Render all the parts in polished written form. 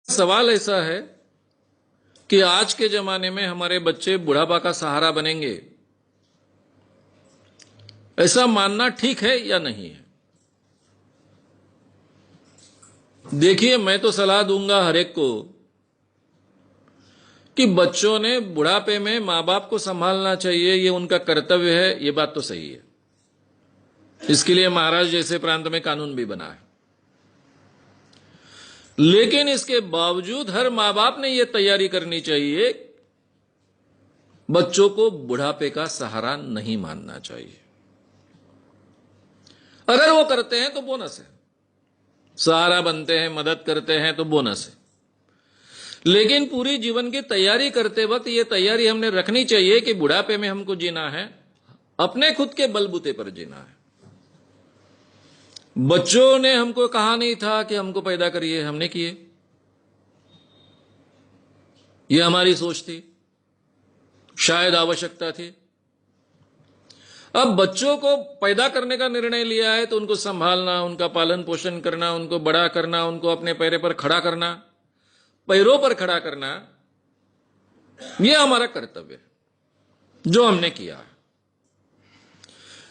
सवाल ऐसा है कि आज के जमाने में हमारे बच्चे बुढ़ापा का सहारा बनेंगे, ऐसा मानना ठीक है या नहीं है? देखिए, मैं तो सलाह दूंगा हर एक को कि बच्चों ने बुढ़ापे में मां बाप को संभालना चाहिए, ये उनका कर्तव्य है। ये बात तो सही है। इसके लिए महाराष्ट्र जैसे प्रांत में कानून भी बना है। लेकिन इसके बावजूद हर मां बाप ने यह तैयारी करनी चाहिए, बच्चों को बुढ़ापे का सहारा नहीं मानना चाहिए। अगर वो करते हैं तो बोनस है, सहारा बनते हैं, मदद करते हैं तो बोनस है। लेकिन पूरी जीवन की तैयारी करते वक्त यह तैयारी हमने रखनी चाहिए कि बुढ़ापे में हमको जीना है, अपने खुद के बलबूते पर जीना है। बच्चों ने हमको कहा नहीं था कि हमको पैदा करिए, हमने किए। यह हमारी सोच थी, शायद आवश्यकता थी। अब बच्चों को पैदा करने का निर्णय लिया है तो उनको संभालना, उनका पालन पोषण करना, उनको बड़ा करना, उनको अपने पैरों पर खड़ा करना, पैरों पर खड़ा करना, यह हमारा कर्तव्य है जो हमने किया है।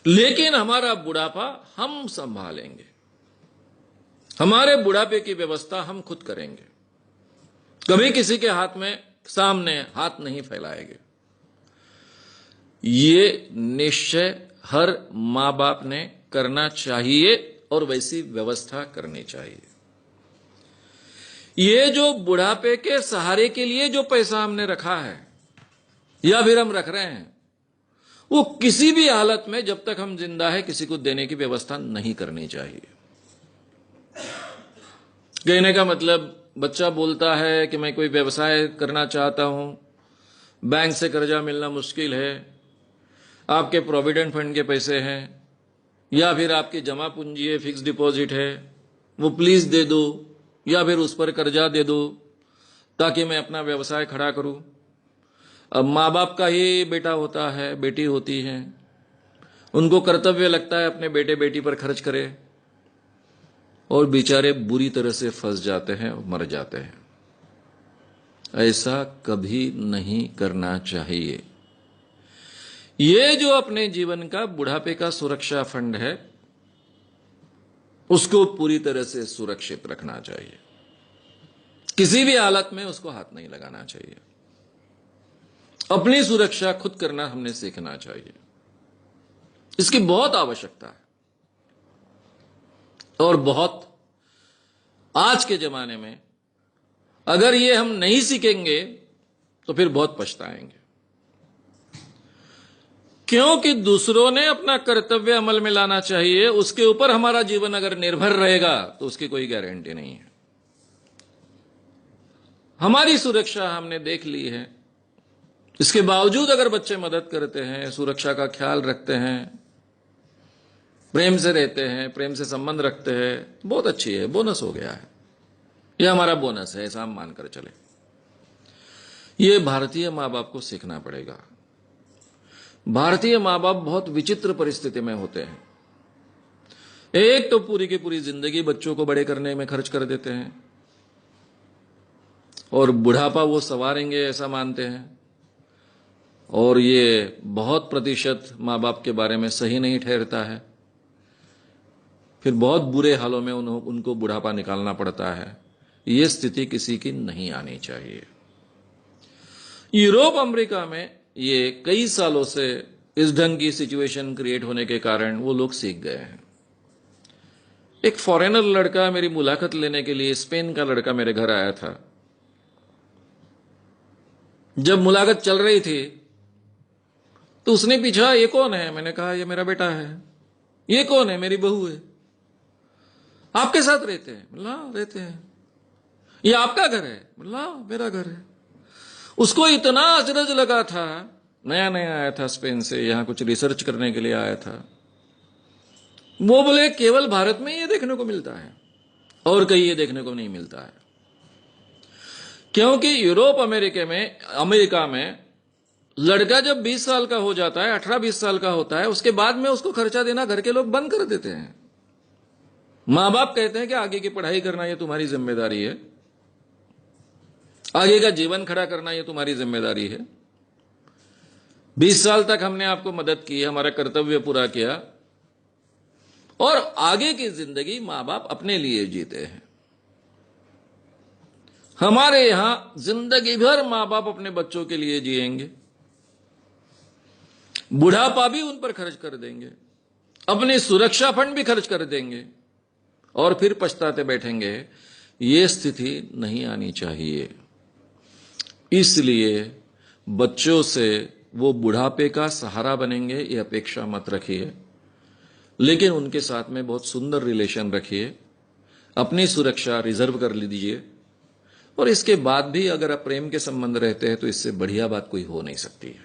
लेकिन हमारा बुढ़ापा हम संभालेंगे, हमारे बुढ़ापे की व्यवस्था हम खुद करेंगे। कभी किसी के हाथ में सामने हाथ नहीं फैलाएंगे। ये निश्चय हर मां बाप ने करना चाहिए और वैसी व्यवस्था करनी चाहिए। ये जो बुढ़ापे के सहारे के लिए जो पैसा हमने रखा है या फिर हम रख रहे हैं, वो किसी भी हालत में जब तक हम जिंदा है किसी को देने की व्यवस्था नहीं करनी चाहिए। कहने का मतलब, बच्चा बोलता है कि मैं कोई व्यवसाय करना चाहता हूं, बैंक से कर्जा मिलना मुश्किल है, आपके प्रोविडेंट फंड के पैसे हैं या फिर आपकी जमा पूंजी है, फिक्स डिपॉजिट है, वो प्लीज दे दो या फिर उस पर कर्जा दे दो ताकि मैं अपना व्यवसाय खड़ा करूं। अब माँ बाप का ही बेटा होता है, बेटी होती है, उनको कर्तव्य लगता है अपने बेटे बेटी पर खर्च करे, और बेचारे बुरी तरह से फंस जाते हैं और मर जाते हैं। ऐसा कभी नहीं करना चाहिए। ये जो अपने जीवन का बुढ़ापे का सुरक्षा फंड है, उसको पूरी तरह से सुरक्षित रखना चाहिए। किसी भी हालत में उसको हाथ नहीं लगाना चाहिए। अपनी सुरक्षा खुद करना हमने सीखना चाहिए। इसकी बहुत आवश्यकता है और बहुत, आज के जमाने में अगर ये हम नहीं सीखेंगे तो फिर बहुत पछताएंगे। क्योंकि दूसरों ने अपना कर्तव्य अमल में लाना चाहिए, उसके ऊपर हमारा जीवन अगर निर्भर रहेगा तो उसकी कोई गारंटी नहीं है। हमारी सुरक्षा हमने देख ली है, इसके बावजूद अगर बच्चे मदद करते हैं, सुरक्षा का ख्याल रखते हैं, प्रेम से रहते हैं, प्रेम से संबंध रखते हैं, बहुत अच्छी है, बोनस हो गया है। यह हमारा बोनस है, ऐसा हम मानकर चले। यह भारतीय मां बाप को सीखना पड़ेगा। भारतीय मां बाप बहुत विचित्र परिस्थिति में होते हैं। एक तो पूरी की पूरी जिंदगी बच्चों को बड़े करने में खर्च कर देते हैं और बुढ़ापा वो संवारेंगे ऐसा मानते हैं, और ये बहुत प्रतिशत मां बाप के बारे में सही नहीं ठहरता है। फिर बहुत बुरे हालों में उनको बुढ़ापा निकालना पड़ता है। ये स्थिति किसी की नहीं आनी चाहिए। यूरोप अमेरिका में ये कई सालों से इस ढंग की सिचुएशन क्रिएट होने के कारण वो लोग सीख गए हैं। एक फॉरेनर लड़का मेरी मुलाकात लेने के लिए, स्पेन का लड़का मेरे घर आया था। जब मुलाकात चल रही थी तो उसने पूछा, ये कौन है? मैंने कहा, ये मेरा बेटा है। ये कौन है? मेरी बहू है। आपके साथ रहते हैं? बोला, रहते हैं। ये आपका घर है? बोला, मेरा घर है। उसको इतना अचरज लगा था, नया नया आया था स्पेन से, यहां कुछ रिसर्च करने के लिए आया था। वो बोले, केवल भारत में ये देखने को मिलता है और कहीं ये देखने को नहीं मिलता है। क्योंकि यूरोप अमेरिका में लड़का जब 20 साल का हो जाता है, 18-20 साल का होता है, उसके बाद में उसको खर्चा देना घर के लोग बंद कर देते हैं। मां बाप कहते हैं कि आगे की पढ़ाई करना ये तुम्हारी जिम्मेदारी है, आगे का जीवन खड़ा करना ये तुम्हारी जिम्मेदारी है। 20 साल तक हमने आपको मदद की, हमारा कर्तव्य पूरा किया, और आगे की जिंदगी मां बाप अपने लिए जीते हैं। हमारे यहां जिंदगी भर मां बाप अपने बच्चों के लिए जिएंगे, बुढ़ापा भी उन पर खर्च कर देंगे, अपनी सुरक्षा फंड भी खर्च कर देंगे, और फिर पछताते बैठेंगे। ये स्थिति नहीं आनी चाहिए। इसलिए बच्चों से वो बुढ़ापे का सहारा बनेंगे ये अपेक्षा मत रखिए, लेकिन उनके साथ में बहुत सुंदर रिलेशन रखिए, अपनी सुरक्षा रिजर्व कर लीजिए, और इसके बाद भी अगर आप प्रेम के संबंध रहते हैं तो इससे बढ़िया बात कोई हो नहीं सकती है।